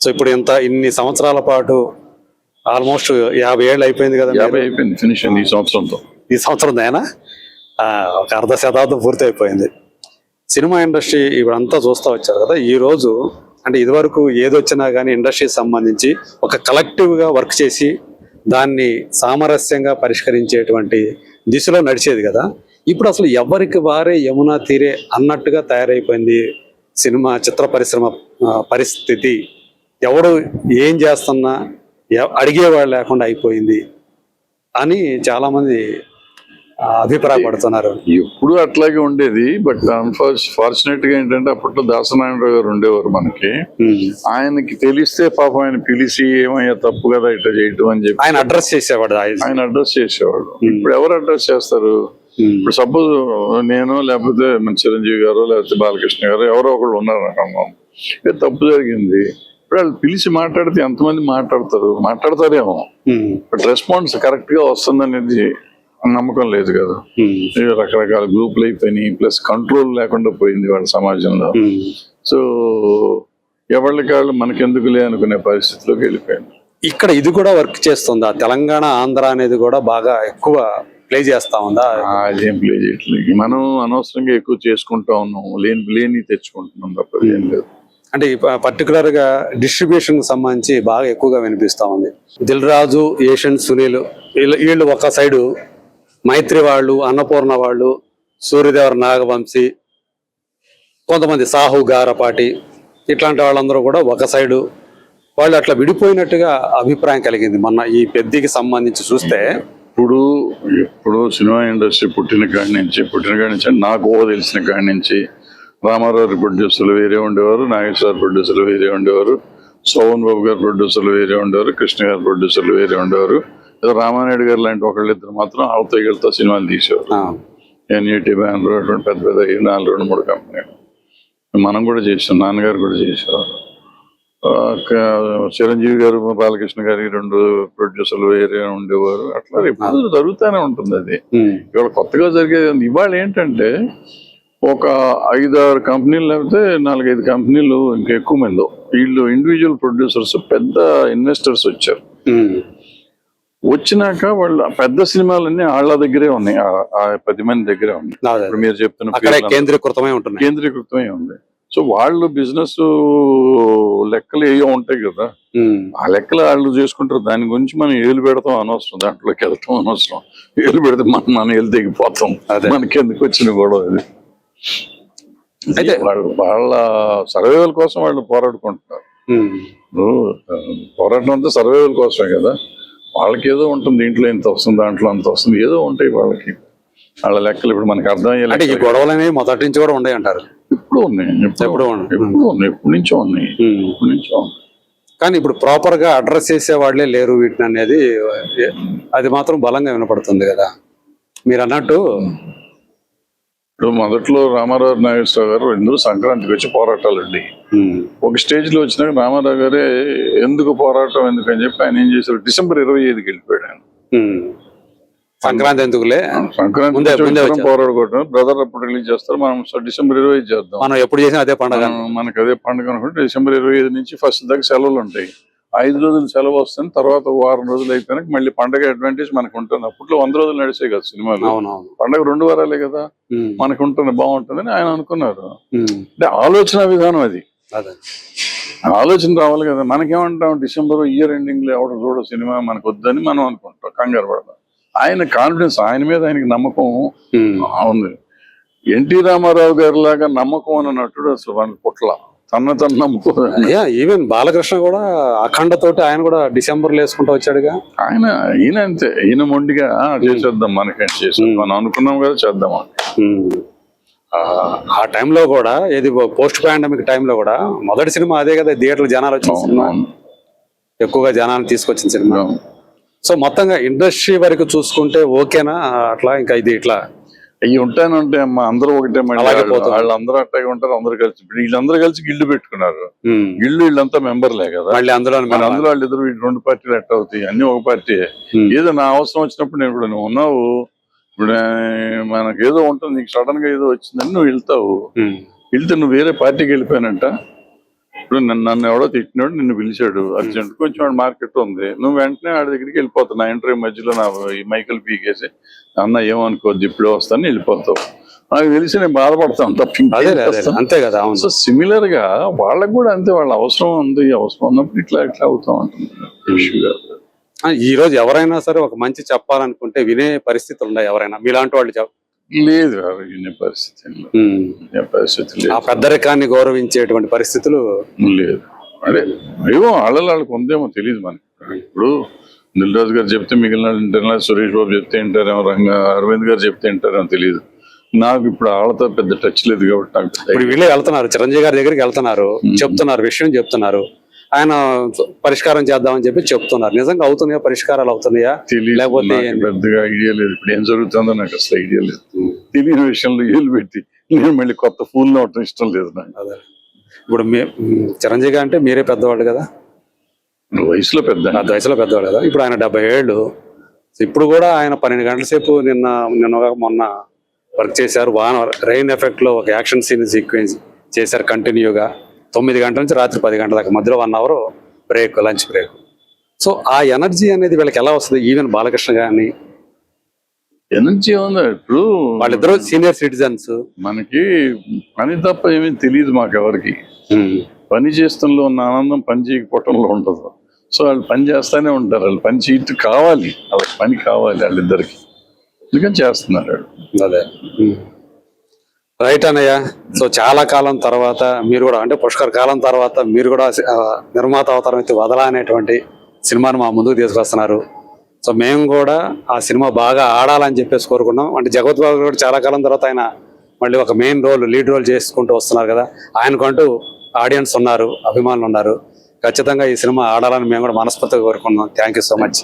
So ఇప్పుడు ఇన్ని సంవత్సరాల పాటు ఆల్మోస్ట్ 50 ఏళ్ళు అయిపోయింది కదా. 50 అయిపోయింది ఫినిష్ అయింది ఈ సంవత్సరం. అయినా ఒక అర్ధ శతాబ్దం పూర్తి అయిపోయింది. సినిమా ఇండస్ట్రీ ఇప్పుడంతా చూస్తూ వచ్చారు కదా. ఈ రోజు అంటే ఇదివరకు ఏదొచ్చినా కానీ ఇండస్ట్రీకి సంబంధించి ఒక కలెక్టివ్గా వర్క్ చేసి దాన్ని సామరస్యంగా పరిష్కరించేటువంటి దిశలో నడిచేది కదా. ఇప్పుడు అసలు ఎవరికి వారే యమునా తీరే అన్నట్టుగా తయారైపోయింది సినిమా చిత్ర పరిశ్రమ పరిస్థితి. ఎవడు ఏం చేస్తున్నా అడిగేవాళ్ళు లేకుండా అయిపోయింది అని చాలా మంది అభిప్రాయపడుతున్నారు. ఎప్పుడు అట్లాగే ఉండేది. బట్ ఫార్చునేట్ గా ఏంటంటే అప్పట్లో దాసనారాయణరావు గారు ఉండేవారు మనకి. ఆయనకి తెలిస్తే పాపం ఆయన పిలిచి ఏమయ్యా తప్పు కదా ఇట్లా చేయటం అని చెప్పి ఆయన అడ్రస్ చేసేవాడు. ఇప్పుడు ఎవరు అడ్రస్ చేస్తారు? ఇప్పుడు సపోజ్ నేను లేకపోతే మన చిరంజీవి గారు లేకపోతే బాలకృష్ణ గారు ఎవరో ఒకళ్ళు ఉన్నారు అనుకున్నాం, తప్పు జరిగింది. ఇప్పుడు వాళ్ళు పిలిచి మాట్లాడితే ఎంతమంది మాట్లాడతారేమో, బట్ రెస్పాన్స్ కరెక్ట్ గా వస్తుందనేది నమ్మకం లేదు కదా. రకరకాల గ్రూపులు అయిపోయినాయి, ప్లస్ కంట్రోల్ లేకుండా పోయింది వాళ్ళ సమాజంలో. సో ఎవరికి వాళ్ళు మనకెందుకులే అనుకునే పరిస్థితిలోకి వెళ్ళిపోయింది. ఇక్కడ ఇది కూడా వర్క్ చేస్తుందా? తెలంగాణ ఆంధ్ర అనేది కూడా బాగా ఎక్కువ ప్లే చేస్తా ఉందా? అదేం ప్లే చేయట్లేదు. మనం అనవసరంగా ఎక్కువ చేసుకుంటా ఉన్నాం, లేని తెచ్చుకుంటున్నాం తప్ప ఏం లేదు. అంటే పర్టికులర్ గా డిస్ట్రిబ్యూషన్ కి సంబంధించి బాగా ఎక్కువగా వినిపిస్తా ఉంది. దిల్ రాజు, ఏషియన్ సునీల్ వీళ్ళు ఒక సైడు, మైత్రి వాళ్ళు, అన్నపూర్ణ వాళ్ళు, సూర్యదేవర నాగవంశీ, కొంతమంది సాహు గారపాటి, ఇట్లాంటి వాళ్ళందరూ కూడా ఒక సైడు వాళ్ళు అట్లా విడిపోయినట్టుగా అభిప్రాయం కలిగింది మొన్న ఈ పెద్దికి సంబంధించి చూస్తే. ఇప్పుడు సినిమా ఇండస్ట్రీ పుట్టిన కాడి నుంచి నాకు తెలిసిన కాడి నుంచి రామారావు ప్రొడ్యూసర్లు వేరే ఉండేవారు, నాగేశ్వర ప్రొడ్యూసర్లు వేరే ఉండేవారు, సోహన్ బాబు గారు ప్రొడ్యూసర్లు వేరే ఉండేవారు, కృష్ణ గారు ప్రొడ్యూసర్లు వేరే ఉండేవారు. ఏదో రామానాయుడు గారు లాంటి ఒకళ్ళిద్దరు మాత్రం అవతగలతో సినిమాలు తీసేవారు. ఎన్ఈటీ బ్యానర్ అటువంటి పెద్ద 2-3 కంపెనీలు మనం కూడా చేసాం, నాన్నగారు కూడా చేసేవారు. చిరంజీవి గారు, బాలకృష్ణ గారి 2 ప్రొడ్యూసర్లు వేరే ఉండేవారు. అట్లా ఎప్పుడు జరుగుతూనే ఉంటుంది. అది ఇవాళ కొత్తగా జరిగేది. ఇవాళ ఏంటంటే ఒక 5-6 కంపెనీలు లేకపోతే 4-5 కంపెనీలు, ఇంకా ఎక్కువ మంది వీళ్ళు ఇండివిజువల్ ప్రొడ్యూసర్స్, పెద్ద ఇన్వెస్టర్స్ వచ్చారు. వచ్చినాక వాళ్ళ పెద్ద సినిమాలన్నీ వాళ్ళ దగ్గరే ఉన్నాయి, ఆ 10 మంది దగ్గరే ఉన్నాయి. ఇప్పుడు మీరు చెప్తున్న కేంద్రీకృతమై ఉంది. సో వాళ్ళు బిజినెస్ లెక్కలు ఏవో ఉంటాయి కదా, ఆ లెక్కలు వాళ్ళు చేసుకుంటారు. దాని గురించి మనం ఏలు పెడతాం అనవసరం, దాంట్లోకి వెళ్తాం అనవసరం. ఏలు పెడితే మన ఏలు తెగిపోతాం. మనకి ఎందుకు వచ్చిన గొడవ ఇది? అయితే వాళ్ళ సర్వైవల్ కోసం వాళ్ళు పోరాడుకుంటున్నారు. పోరాటం అంతా సర్వైవల్ కోసమే కదా. వాళ్ళకి ఏదో ఉంటుంది, దీంట్లో ఎంత వస్తుంది, దాంట్లో అంత వస్తుంది, ఏదో ఉంటాయి వాళ్ళకి. వాళ్ళ లెక్కలు ఇప్పుడు మనకి అర్థం అయ్యేది. ఈ గొడవలు అనేవి మొదటి నుంచి కూడా ఉన్నాయి అంటారు. ఎప్పుడు ఉన్నాయి, ఎప్పటి నుంచో ఉన్నాయి. కానీ ఇప్పుడు ప్రాపర్ గా అడ్రస్ చేసే వాళ్ళే లేరు వీటిని అనేది, అది మాత్రం బలంగా వినపడుతుంది కదా. మీరు అన్నట్టు ఇప్పుడు మొదట్లో రామారావు, నాగేశ్వరరావు గారు 2 సంక్రాంతికి వచ్చి పోరాటాలండి. ఒక స్టేజ్ లో వచ్చినాక రామారావు గారే ఎందుకు పోరాటం ఎందుకని చెప్పి ఆయన ఏం చేశారు, డిసెంబర్ 25కి వెళ్ళిపోయాడు ఆయన. సంక్రాంతి ఎందుకులే, సంక్రాంతి పోరాడుకోవటం. బ్రదర్ అప్పుడు రిలీజ్ చేస్తారు, మనం డిసెంబర్ 25 చేద్దాం. మనం ఎప్పుడు చేసినా అదే పండుగ, మనకు అదే పండుగ అనుకుంటే డిసెంబర్ 25 నుంచి 1st దాకా సెలవులు ఉంటాయి. 5 రోజులు సెలవు వస్తుంది, తర్వాత 1 వారం రోజులు అయిపోయినాక మళ్ళీ పండగ అడ్వాంటేజ్ మనకు ఉంటుంది. అప్పట్లో 100 రోజులు నడిచే కదా సినిమాలు, పండగ 2 వారాలే కదా మనకు ఉంటుంది, బాగుంటుందని ఆయన అనుకున్నారు. అంటే ఆలోచన విధానం అది, ఆలోచన రావాలి కదా. మనకేమంటాం, డిసెంబర్ ఇయర్ ఎండింగ్ లో ఎవరు చూడ సినిమా మనకు వద్దని మనం అనుకుంటాం, కంగారు పడతాం. ఆయన కాన్ఫిడెన్స్, ఆయన మీద ఆయనకి నమ్మకం ఉంది. ఎన్టీ రామారావు గారి లాగా నమ్మకం అన్న నటుడు అసలు వాళ్ళ పుట్ల తన నమ్మకం. ఈవెన్ బాలకృష్ణ కూడా అఖండ తోటి ఆయన కూడా డిసెంబర్ లో వేసుకుంటూ వచ్చాడుగా. ఈయన అంతే, ఈయన మొండిగా చేసేద్దాం, మనకేంటి చేసేద్దాం, మనం అనుకున్నాం కదా చేద్దాం. ఆ టైంలో కూడా, ఏది పోస్ట్ పాండమిక్ టైంలో కూడా మొదటి సినిమా అదే కదా, థియేటర్ జనాలు వచ్చిన సినిమా, ఎక్కువగా జనాలు తీసుకొచ్చిన సినిమా. సో మొత్తంగా ఇండస్ట్రీ వరకు చూసుకుంటే ఓకేనా అట్లా? ఇంకా ఇది ఇట్లా అవి ఉంటానంటే అమ్మా అందరూ ఒకటే, వాళ్ళందరూ అట్టాగే ఉంటారు. అందరూ కలిసి వీళ్ళందరూ కలిసి గిల్లు పెట్టుకున్నారు. గిల్లు వీళ్ళంతా మెంబర్లే కదా, అందులో వాళ్ళిద్దరు 2 పార్టీలు ఎట్ట అవుతాయి, అన్ని ఒక పార్టీ. ఏదో నా అవసరం వచ్చినప్పుడు నేను ఇప్పుడు నువ్వు ఉన్నావు, ఇప్పుడు మనకు ఏదో ఉంటుంది, నీకు సడన్ గా ఏదో వచ్చిందని నువ్వు వెళ్తావు. వెళ్తే నువ్వు వేరే పార్టీకి వెళ్ళిపోయానంట, ఇప్పుడు నన్ను ఎవడో తిట్టినాడు, నిన్ను పిలిచాడు అర్జెంట్, కొంచెం వాడు మార్కెట్ ఉంది, నువ్వు వెంటనే వాడి దగ్గరికి వెళ్ళిపోతావు. నా ఇంటర్వ్యూ మధ్యలో నా ఈ మైకల్ పీకేసి అన్న ఏమనుకోవద్దు ఇప్పుడే వస్తాను వెళ్ళిపోతావు. నాకు తెలిసి నేను బాధపడతాను తప్ప అంతే కదా. సో సిమిలర్ గా వాళ్ళకు కూడా అంతే, వాళ్ళ అవసరం ఉంది, అవసరం ఉన్నప్పుడు ఇట్లా అవుతా ఉంటుంది. ఈ రోజు ఎవరైనా సరే ఒక మంచి చెప్పాలనుకుంటే వినే పరిస్థితులు ఉన్నాయి ఎవరైనా? మీలాంటి వాళ్ళు లేదు, వినే పరిస్థితి లేదు. ఆ పెద్దరికాన్ని గౌరవించేటువంటి పరిస్థితులు లేదు. అదే అయ్యో వాళ్ళకి ఉందేమో తెలియదు మనకి. ఇప్పుడు దిల్రాజు గారు చెప్తే మిగిలిన వింటారు, సురేష్ బాబు చెప్తే వింటారేమో, అరవింద్ గారు చెప్తే వింటారేమో తెలియదు. నాకు ఇప్పుడు వాళ్ళతో పెద్ద టచ్ లేదు కాబట్టి నాకు ఇప్పుడు వీళ్ళే వెళ్తున్నారు, చిరంజీవి గారి దగ్గరికి వెళ్తున్నారు, చెప్తున్నారు, విషయం చెప్తున్నారు, ఆయన పరిష్కారం చేద్దామని చెప్పి చెప్తున్నారు. నిజంగా అవుతున్నాయా పరిష్కారాలు? అవుతున్నాయా లేకపోతే పెద్దగా ఐడియా లేదు. ఇప్పుడు ఏం జరుగుతుందో నాకు అసలు ఐడియా లేదు. తెలియని విషయంలో ఏళ్ళు పెట్టి నేను మళ్ళీ కొత్త ఫూల్ అవటం ఇష్టం లేదు నాకు. ఇప్పుడు చిరంజీవి గారు అంటే మీరే పెద్దవాళ్ళు కదా, వయసులో వయసులో పెద్దవాళ్ళు కదా. ఇప్పుడు ఆయన 70 ఏళ్ళు. ఇప్పుడు కూడా ఆయన 12 గంటల సేపు మొన్న వర్క్ చేశారు. రెయిన్ ఎఫెక్ట్ లో ఒక యాక్షన్ సీక్వెన్స్ చేశారు కంటిన్యూగా. 9 గంటల నుంచి రాత్రి 10 గంటల దాకా, మధ్యలో 1 hour break, lunch break. So ఆ ఎనర్జీ అనేది వీళ్ళకి ఎలా వస్తుంది? ఈవెన్ బాలకృష్ణ గారిని ఎనర్జీ ఉందా? ఇప్పుడు వాళ్ళిద్దరూ సీనియర్ సిటిజన్స్. మనకి పని తప్ప ఏమీ తెలియదు మాకెవరికి. పని చేస్తుల్లో ఉన్న ఆనందం పని చేయకపోవటంలో ఉండదు. సో వాళ్ళు పని చేస్తానే ఉంటారు. వాళ్ళు పని చేయటం కావాలి, వాళ్ళకి పని కావాలి వాళ్ళిద్దరికి, అందుకని చేస్తున్నారు. అదే రైట్ అన్నయ్య. సో చాలా కాలం తర్వాత మీరు కూడా, అంటే పుష్కర్ కాలం తర్వాత మీరు కూడా నిర్మాత అవతారం అయితే వదలా అనేటువంటి సినిమాను మా ముందుకు తీసుకొస్తున్నారు. సో మేము కూడా ఆ సినిమా బాగా ఆడాలని చెప్పేసి కోరుకున్నాం. అంటే జగత్ బాబు కూడా చాలా కాలం తర్వాత ఆయన మళ్ళీ ఒక మెయిన్ రోల్, లీడ్ రోల్ చేసుకుంటూ వస్తున్నారు కదా. ఆయనకంటూ ఆడియన్స్ ఉన్నారు, అభిమానులు ఉన్నారు. ఖచ్చితంగా ఈ సినిమా ఆడాలని మేము కూడా మనస్ఫూర్తిగా కోరుకున్నాం. Thank you so much.